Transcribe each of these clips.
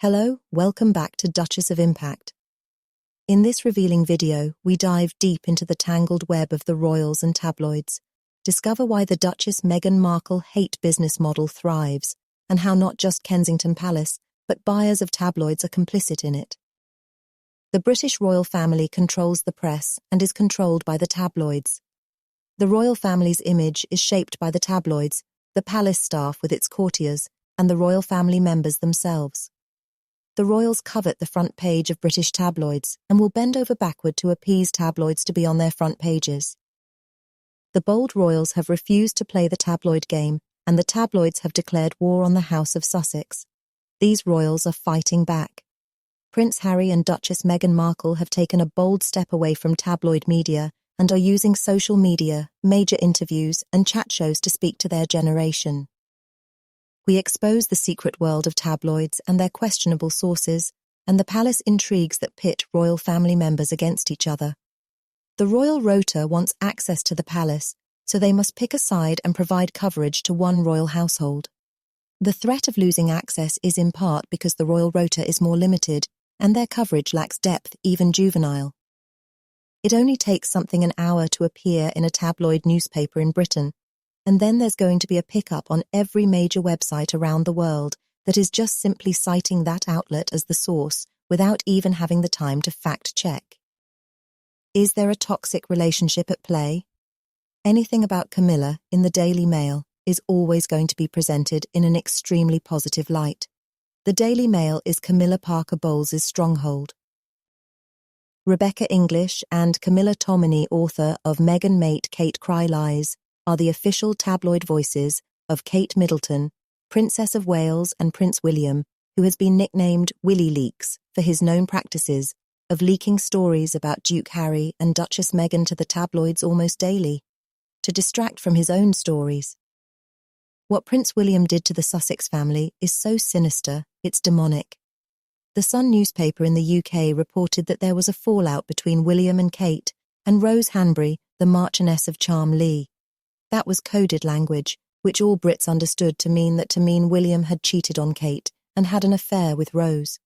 Hello, welcome back to Duchess of Impact. In this revealing video, we dive deep into the tangled web of the royals and tabloids, discover why the Duchess Meghan Markle hate business model thrives, and how not just Kensington Palace, but buyers of tabloids are complicit in it. The British royal family controls the press and is controlled by the tabloids. The royal family's image is shaped by the tabloids, the palace staff with its courtiers, and the royal family members themselves. The royals covet the front page of British tabloids and will bend over backward to appease tabloids to be on their front pages. The bold royals have refused to play the tabloid game, and the tabloids have declared war on the House of Sussex. These royals are fighting back. Prince Harry and Duchess Meghan Markle have taken a bold step away from tabloid media and are using social media, major interviews, and chat shows to speak to their generation. We expose the secret world of tabloids and their questionable sources, and the palace intrigues that pit royal family members against each other. The royal rota wants access to the palace, so they must pick a side and provide coverage to one royal household. The threat of losing access is in part because the royal rota is more limited, and their coverage lacks depth, even juvenile. It only takes something an hour to appear in a tabloid newspaper in Britain, and then there's going to be a pickup on every major website around the world that is just simply citing that outlet as the source without even having the time to fact-check. Is there a toxic relationship at play? Anything about Camilla in the Daily Mail is always going to be presented in an extremely positive light. The Daily Mail is Camilla Parker Bowles' stronghold. Rebecca English and Camilla Tominey, author of Meghan Mate Kate Cry Lies, are the official tabloid voices of Kate Middleton, Princess of Wales, and Prince William, who has been nicknamed Willie Leaks for his known practices of leaking stories about Duke Harry and Duchess Meghan to the tabloids almost daily, to distract from his own stories. What Prince William did to the Sussex family is so sinister, it's demonic. The Sun newspaper in the UK reported that there was a fallout between William and Kate and Rose Hanbury, the Marchioness of Charmley. That was coded language, which all Brits understood to mean William had cheated on Kate and had an affair with Rose.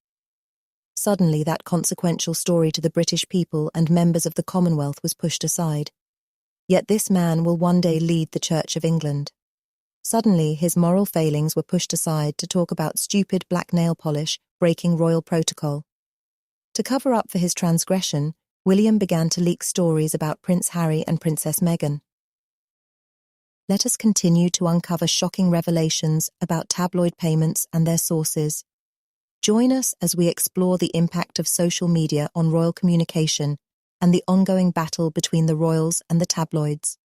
Suddenly, that consequential story to the British people and members of the Commonwealth was pushed aside. Yet this man will one day lead the Church of England. Suddenly, his moral failings were pushed aside to talk about stupid black nail polish breaking royal protocol. To cover up for his transgression, William began to leak stories about Prince Harry and Princess Meghan. Let us continue to uncover shocking revelations about tabloid payments and their sources. Join us as we explore the impact of social media on royal communication and the ongoing battle between the royals and the tabloids.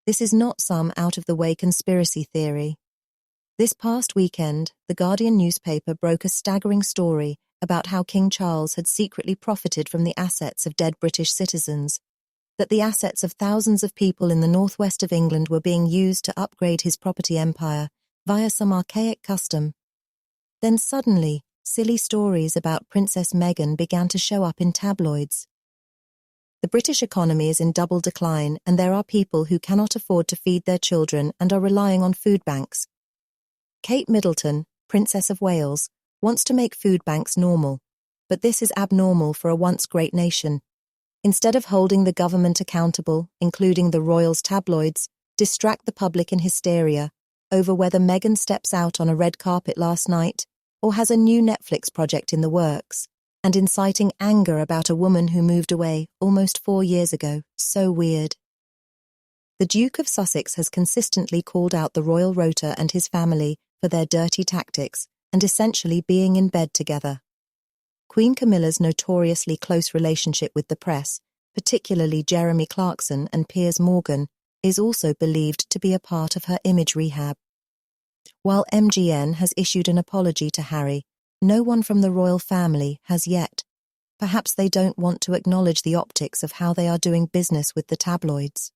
This is not some out-of-the-way conspiracy theory. This past weekend, the Guardian newspaper broke a staggering story about how King Charles had secretly profited from the assets of dead British citizens, that the assets of thousands of people in the northwest of England were being used to upgrade his property empire via some archaic custom. Then suddenly, silly stories about Princess Meghan began to show up in tabloids. The British economy is in double decline, and there are people who cannot afford to feed their children and are relying on food banks. Kate Middleton, Princess of Wales, wants to make food banks normal, but this is abnormal for a once great nation. Instead of holding the government accountable, including the royals' tabloids, distract the public in hysteria over whether Meghan steps out on a red carpet last night or has a new Netflix project in the works, and inciting anger about a woman who moved away almost 4 years ago. So weird. The Duke of Sussex has consistently called out the royal rota and his family for their dirty tactics and essentially being in bed together. Queen Camilla's notoriously close relationship with the press, particularly Jeremy Clarkson and Piers Morgan, is also believed to be a part of her image rehab. While MGN has issued an apology to Harry, no one from the royal family has yet. Perhaps they don't want to acknowledge the optics of how they are doing business with the tabloids.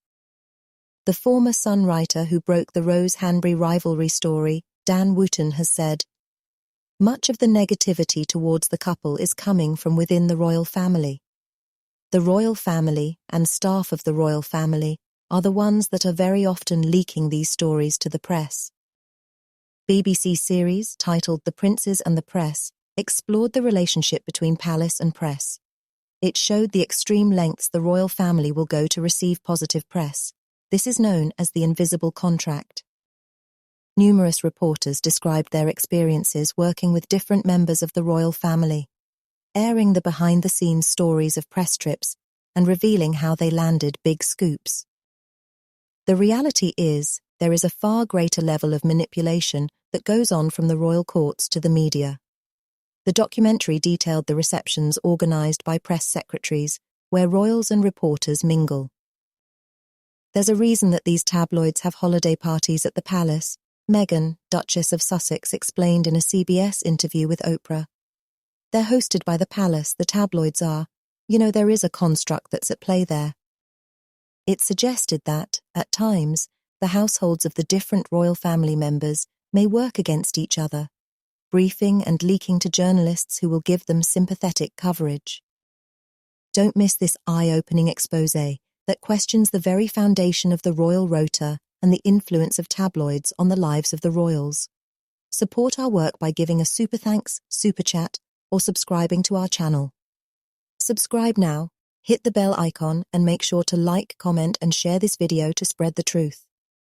The former Sun writer who broke the Rose Hanbury rivalry story, Dan Wooton, has said, "Much of the negativity towards the couple is coming from within the royal family. The royal family and staff of the royal family are the ones that are very often leaking these stories to the press." BBC series titled The Princes and the Press explored the relationship between palace and press. It showed the extreme lengths the royal family will go to receive positive press. This is known as the invisible contract. Numerous reporters described their experiences working with different members of the royal family, airing the behind-the-scenes stories of press trips and revealing how they landed big scoops. The reality is, there is a far greater level of manipulation that goes on from the royal courts to the media. The documentary detailed the receptions organised by press secretaries, where royals and reporters mingle. There's a reason that these tabloids have holiday parties at the palace, Meghan, Duchess of Sussex, explained in a CBS interview with Oprah. They're hosted by the palace, the tabloids are. There is a construct that's at play there. It suggested that, at times, the households of the different royal family members may work against each other, briefing and leaking to journalists who will give them sympathetic coverage. Don't miss this eye-opening exposé that questions the very foundation of the royal rota and the influence of tabloids on the lives of the royals. Support our work by giving a super thanks, super chat, or subscribing to our channel. Subscribe now, hit the bell icon, and make sure to like, comment, and share this video to spread the truth.